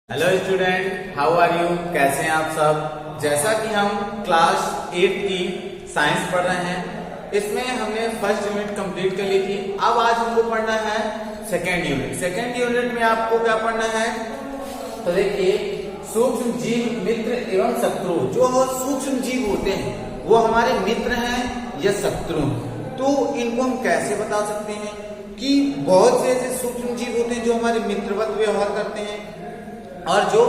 Hello student, how are you? कैसे हैं आप सब? जैसा कि हम क्लास 8 की साइंस पढ़ रहे हैं, इसमें हमने फर्स्ट यूनिट कंप्लीट कर ली थी। अब आज हमको पढ़ना है सेकेंड यूनिट। सेकेंड यूनिट में आपको क्या पढ़ना है? तो देखिए, सूक्ष्म जीव मित्र एवं शत्रु। जो सूक्ष्म जीव होते हैं वो हमारे मित्र हैं या शत्रु हैं। तो इनको हम कैसे बता सकते हैं कि बहुत से ऐसे सूक्ष्म जीव होते हैं जो हमारे मित्रवत व्यवहार करते हैं, और जो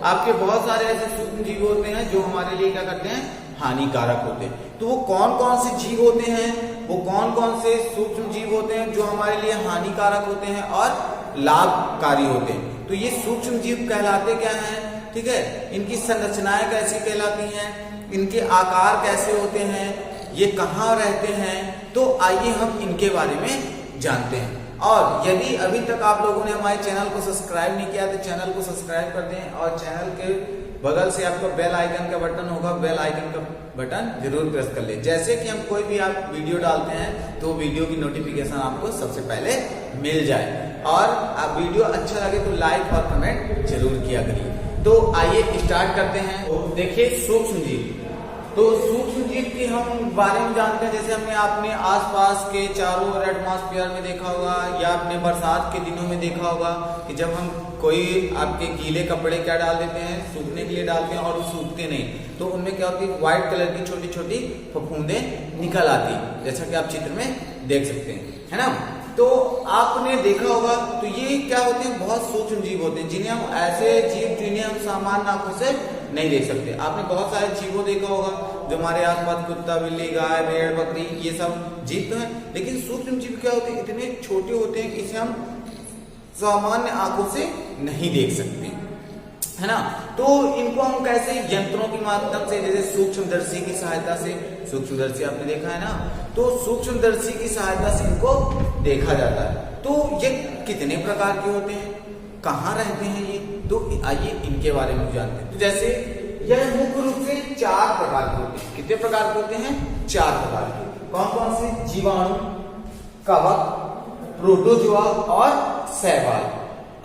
आपके बहुत सारे ऐसे सूक्ष्म जीव होते हैं जो हमारे लिए क्या करते हैं, हानिकारक होते हैं। तो वो कौन कौन से जीव होते हैं, वो कौन कौन से सूक्ष्म जीव होते हैं जो हमारे लिए हानिकारक होते हैं और लाभकारी होते हैं? तो ये सूक्ष्म जीव कहलाते क्या हैं? ठीक है, इनकी संरचनाएं कैसी कहलाती हैं, इनके आकार कैसे होते हैं, ये कहाँ रहते हैं? तो आइए हम इनके बारे में जानते हैं। और यदि अभी तक आप लोगों ने हमारे चैनल को सब्सक्राइब नहीं किया तो चैनल को सब्सक्राइब कर दें, और चैनल के बगल से आपका बेल आइकन का बटन होगा, बेल आइकन का बटन जरूर प्रेस कर ले। जैसे कि हम कोई भी आप वीडियो डालते हैं तो वीडियो की नोटिफिकेशन आपको सबसे पहले मिल जाए। और आप वीडियो अच्छा लगे तो लाइक और कमेंट जरूर किया करिए। तो आइए स्टार्ट करते हैं। तो देखिए, सूक्ष्म जीव। तो सूक्ष्म जीव के हम बारे में जानते हैं। जैसे हमने आपने आसपास के चारों ओर एटमॉस्फेयर में देखा होगा, या अपने बरसात के दिनों में देखा होगा कि जब हम कोई आपके गीले कपड़े क्या डाल देते हैं, सूखने के लिए डालते हैं और वो सूखते नहीं, तो उनमें क्या होती है, व्हाइट कलर की छोटी छोटी फफूंदे निकल आती, जैसा कि आप चित्र में देख सकते हैं, है ना। तो आपने देखा होगा, तो ये क्या होते हैं, बहुत सूक्ष्म जीव होते हैं जिन्हें हम ऐसे जीव जिन्हें हम सामान्य आंखों से नहीं देख सकते। आपने बहुत सारे जीवों देखा होगा जो हमारे आसपास, कुत्ता, बिल्ली, गाय, भेड़, बकरी, ये सब जीव तो हैं, लेकिन सूक्ष्म जीव क्या होते हैं, इतने छोटे होते हैं कि इसे हम सामान्य आंखों से नहीं देख सकते, है ना। तो इनको हम कैसे, यंत्रों के माध्यम से, जैसे सूक्ष्मदर्शी की सहायता से, सूक्ष्मदर्शी आपने देखा है ना, तो सूक्ष्मदर्शी की सहायता से इनको देखा जाता है। तो ये कितने प्रकार के होते हैं, कहाँ रहते हैं ये, तो आइए इनके बारे में जानते हैं। तो जैसे यह मुख्य रूप से 4 प्रकार के होते हैं। कितने प्रकार के होते हैं? 4 प्रकार के। कौन कौन से? जीवाणु, कवक, प्रोटोजोआ और शैवाल।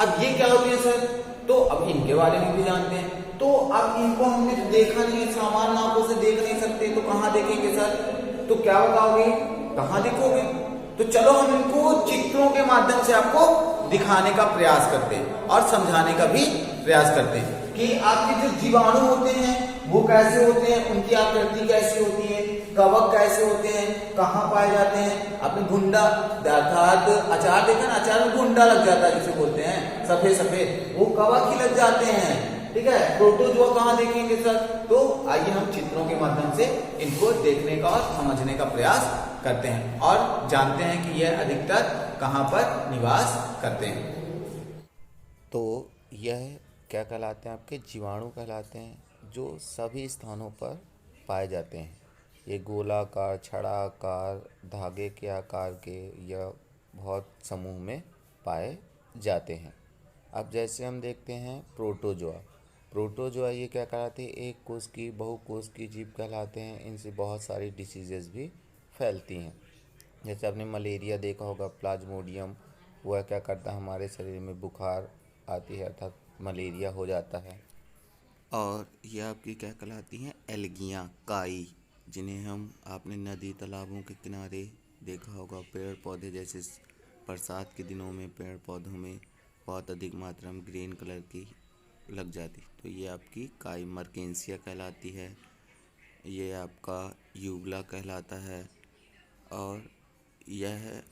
अब ये क्या होते हैं सर? तो अब इनके बारे में भी जानते हैं। तो अब इनको हमने देखा नहीं है, सामान्य आंखों से देख नहीं सकते, तो कहाँ देखेंगे सर? तो क्या बताओगे, कहाँ देखोगे? तो चलो हम इनको चित्रों के माध्यम से आपको दिखाने का प्रयास करते हैं और समझाने का भी प्रयास करते हैं कि आपके जो जीवाणु होते हैं वो कैसे होते हैं, उनकी आकृति कैसी होती है, कवक कैसे होते हैं, कहाँ पाए जाते हैं। आपने गुंडा अर्थात अचार देखा ना, अचार में गुंडा लग जाता है जिसे बोलते हैं, सफेद सफेद, वो कवक ही लग जाते हैं। ठीक है, प्रोटोजोआ कहाँ देखेंगे सर? तो आइए हम चित्रों के माध्यम से इनको देखने का और समझने का प्रयास करते हैं और जानते हैं कि यह अधिकतर कहाँ पर निवास करते हैं। तो यह क्या कहलाते हैं? आपके जीवाणु कहलाते हैं, जो सभी स्थानों पर पाए जाते हैं। ये गोलाकार, छड़ाकार, धागे के आकार के या बहुत समूह में पाए जाते हैं। अब जैसे हम देखते हैं प्रोटोजोआ। प्रोटोजोआ ये क्या कहलाते हैं? एक कोश की, बहुकोश की जीव कहलाते हैं। इनसे बहुत सारी डिसीजेस भी फैलती हैं। जैसे आपने मलेरिया देखा होगा, प्लाज्मोडियम, वह क्या करता है, हमारे शरीर में बुखार आती है अर्थात मलेरिया हो जाता है। और ये आपकी क्या कहलाती हैं? एल्गियाँ, काई, जिन्हें हम आपने नदी तालाबों के किनारे देखा होगा। पेड़ पौधे, जैसे बरसात के दिनों में पेड़ पौधों में बहुत अधिक मात्रा में ग्रीन कलर की लग जाती, तो ये आपकी काई मर्केंसिया कहलाती है। ये आपका यूगला कहलाता है, और यह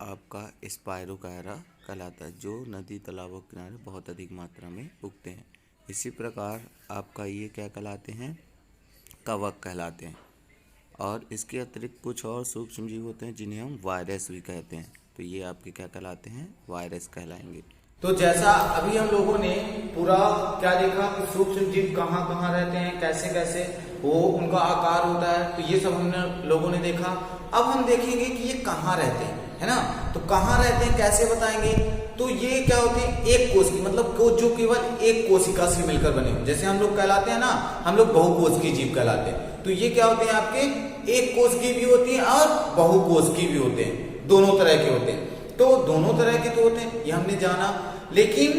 आपका स्पायरोकायरा कहलाता है, जो नदी तालाबों के किनारे बहुत अधिक मात्रा में उगते हैं। इसी प्रकार आपका ये क्या कहलाते हैं? कवक कहलाते हैं। और इसके अतिरिक्त कुछ और सूक्ष्म जीव होते हैं जिन्हें हम वायरस भी कहते हैं, तो ये आपके क्या कहलाते हैं? वायरस कहलाएंगे। तो जैसा अभी हम लोगों ने पूरा क्या देखा कि सूक्ष्म जीव कहाँ कहाँ रहते हैं, कैसे कैसे वो उनका आकार होता है, तो ये सब हमने लोगों ने देखा। अब हम देखेंगे कि ये कहाँ रहते हैं, है ना। तो कहाँ रहते हैं कैसे बताएंगे? तो ये क्या होते हैं? एक कोश की, मतलब जो केवल एक कोशिका से मिलकर बने हो। जैसे हम लोग कहलाते हैं ना, हम लोग बहुकोश की जीव कहलाते हैं। तो ये क्या होते हैं? आपके एक कोश की भी होती है और बहुकोश की भी होते हैं, दोनों तरह के होते हैं। तो दोनों तरह के तो होते हैं, ये हमने जाना। लेकिन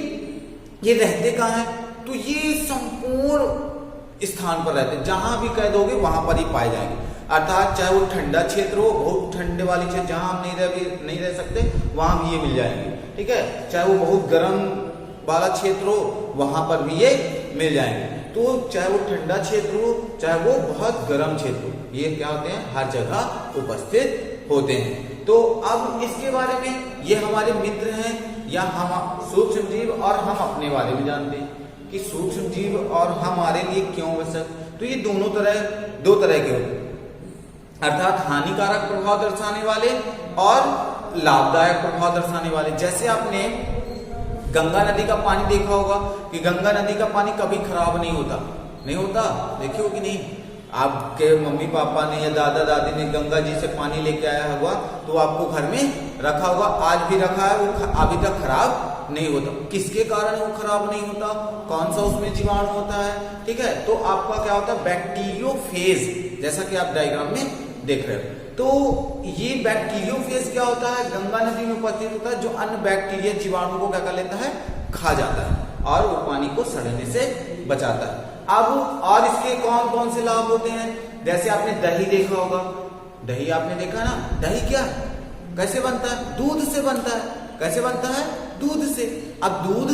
ये रहते कहाँ है? तो ये संपूर्ण स्थान पर रहते हैं, जहां भी कह दोगे वहां पर ही पाए जाएंगे। अर्थात चाहे वो ठंडा क्षेत्र हो, बहुत ठंडे वाली क्षेत्र जहां हम नहीं रह सकते, वहां भी ये मिल जाएंगे, ठीक है। चाहे वो बहुत गर्म वाला क्षेत्र हो, वहां पर भी ये मिल जाएंगे। तो चाहे वो ठंडा क्षेत्र हो, चाहे वो बहुत गर्म क्षेत्र हो, ये क्या होते हैं, हर जगह उपस्थित होते हैं। तो अब इसके बारे में ये हमारे मित्र हैं या हम सूक्ष्म जीव, और हम अपने बारे में जानते हैं कि सूक्ष्म जीव और हमारे लिए क्यों आवश्यक। तो ये दो तरह के होते हैं, अर्थात हानिकारक प्रभाव दर्शाने वाले और लाभदायक प्रभाव दर्शाने वाले। जैसे आपने गंगा नदी का पानी देखा होगा कि गंगा नदी का पानी कभी खराब नहीं होता, देखिए हो कि नहीं। आपके मम्मी पापा ने या दादा दादी ने गंगा जी से पानी लेके आया होगा, तो आपको घर में रखा होगा, आज भी रखा है, वो अभी तक खराब नहीं होता। किसके कारण वो खराब नहीं होता? कौन सा उसमें जीवाणु होता है, ठीक है। तो आपका क्या होता है, बैक्टीरियोफेज, जैसा कि आप डायग्राम में देख रहे हो। तो ये बैक्टीरियोफेज क्या होता है, गंगा नदी में उपस्थित होता है, जो अन्य बैक्टीरिया जीवाणु को क्या कर लेता है, खा जाता है और वो पानी को सड़ने से बचाता है। अब और इसके कौन कौन से लाभ होते हैं? जैसे आपने दही देखा होगा, दही आपने देखा ना, दही क्या कैसे बनता है? दूध से बनता है। कैसे बनता है? दूध से। अब दूध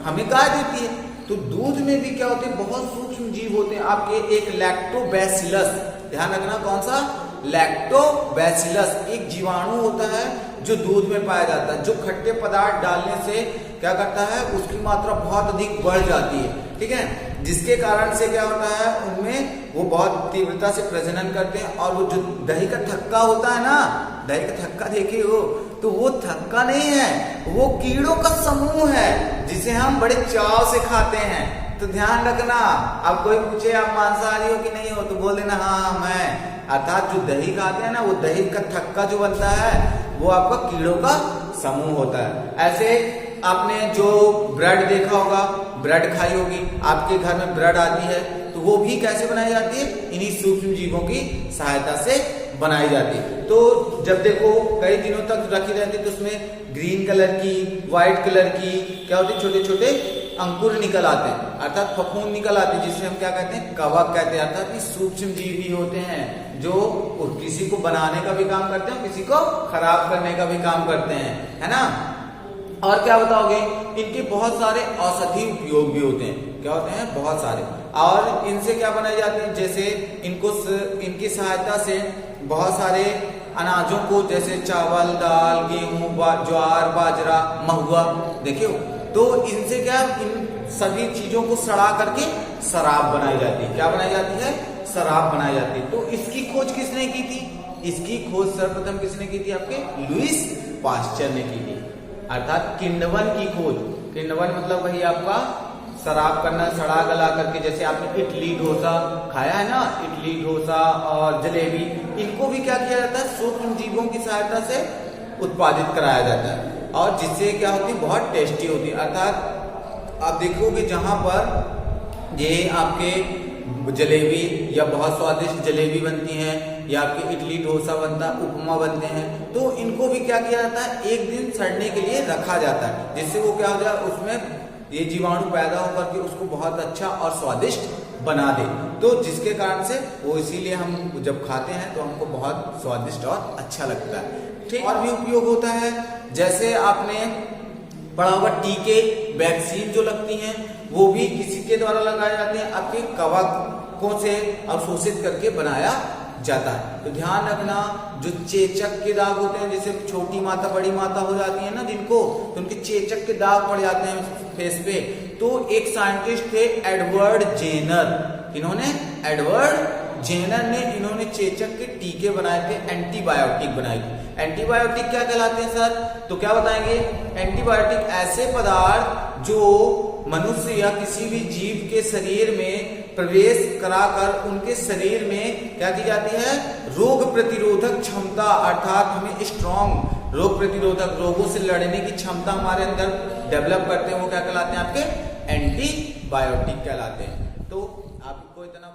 हमें गाय देती है, तो दूध में भी क्या होते हैं, बहुत सूक्ष्म जीव होते हैं आपके। एक लैक्टोबैसिलस, ध्यान रखना, कौन सा? लैक्टोबैसिलस एक जीवाणु होता है जो दूध में पाया जाता है, जो खट्टे पदार्थ डालने से क्या करता है, उसकी मात्रा बहुत अधिक बढ़ जाती है, ठीक है। जिसके कारण से क्या होता है, उनमें वो बहुत तीव्रता से प्रजनन करते हैं। और वो जो दही का थक्का होता है ना, दही का थक्का देखे हो, तो वो थक्का नहीं है, वो कीड़ों का समूह है जिसे हम बड़े चाव से खाते हैं। तो ध्यान रखना, अब कोई पूछे आप मांसाहारी हो कि नहीं हो, तो बोल देना हाँ मैं। अर्थात जो दही खाते हैं ना, वो दही का थक्का जो बनता है, वो आपका कीड़ों का समूह होता है। ऐसे आपने जो ब्रेड देखा होगा, ब्रेड खाई होगी, आपके घर में ब्रेड आती है, तो वो भी कैसे बनाई जाती है, इन्हीं सूक्ष्म जीवों की सहायता से बनाई जाती है। तो जब देखो कई दिनों तक रखी रहती है, तो उसमें ग्रीन कलर की, व्हाइट कलर की क्या होती है, छोटे छोटे अंकुर निकल आते हैं, अर्थात फफूंद निकल आते हैं, जिसे हम क्या कहते हैं, कवक कहते हैं। अर्थात ये सूक्ष्म जीव ही होते हैं जो किसी को बनाने का भी काम करते हैं, किसी को खराब करने का भी काम करते हैं, है ना। और क्या बताओगे, इनके बहुत सारे औषधि उपयोग भी होते हैं। क्या होते हैं? बहुत सारे। और इनसे क्या बनाई जाती है, जैसे इनकी सहायता से बहुत सारे अनाजों को, जैसे चावल, दाल, गेहूं, ज्वार, बाजरा, महुआ, देखियो, तो इनसे क्या, इन सभी चीजों को सड़ा करके शराब बनाई जाती है। क्या बनाई जाती है? शराब बनाई जाती है। तो इसकी खोज किसने की थी? इसकी खोज सर्वप्रथम किसने की थी? आपके लुईस पाश्चर ने की थी। अर्थात किण्वन की खोज। किण्वन मतलब वही आपका शराब करना, सड़ा गला करके। जैसे आपने इडली डोसा खाया है ना, इडली डोसा और जलेबी, इनको भी क्या किया जाता है, सूक्ष्म जीवों की सहायता से उत्पादित कराया जाता है, और जिससे क्या होती है, बहुत टेस्टी होती है। अर्थात आप देखोगे जहां पर ये आपके जलेबी या बहुत स्वादिष्ट जलेबी बनती है, या आपके इडली डोसा बनता है, उपमा बनते हैं, तो इनको भी क्या किया जाता है, एक दिन सड़ने के लिए रखा जाता है, जिससे वो क्या हो जाए, उसमें ये जीवाणु पैदा होकर के उसको बहुत अच्छा और स्वादिष्ट बना दे। तो जिसके कारण से वो, इसीलिए हम जब खाते हैं तो हमको बहुत स्वादिष्ट और अच्छा लगता है, ठीक। और भी उपयोग होता है, जैसे आपने पढ़ा होगा, टीके, वैक्सीन जो लगती हैं, वो भी किसी के द्वारा लगाए जाते हैं, आपके कवकों से अवशोषित करके बनाया जाता है। तो ध्यान रखना, जो चेचक के दाग होते हैं, जैसे छोटी माता बड़ी माता हो जाती है ना जिनको, तो उनके चेचक के दाग पड़ जाते हैं फेस पे। तो एक साइंटिस्ट थे एडवर्ड जेनर, इन्होंने चेचक के टीके बनाए थे, एंटीबायोटिक बनाए थे। एंटीबायोटिक क्या कहलाते हैं सर? तो क्या बताएंगे, एंटीबायोटिक ऐसे पदार्थ जो मनुष्य या किसी भी जीव के शरीर में प्रवेश कराकर उनके शरीर में क्या की जाती है, रोग प्रतिरोधक क्षमता, अर्थात हमें स्ट्रॉन्ग रोग प्रतिरोधक, रोगों से लड़ने की क्षमता हमारे अंदर डेवलप करते हैं, वो क्या कहलाते हैं, आपके एंटीबायोटिक कहलाते हैं। तो आपको इतना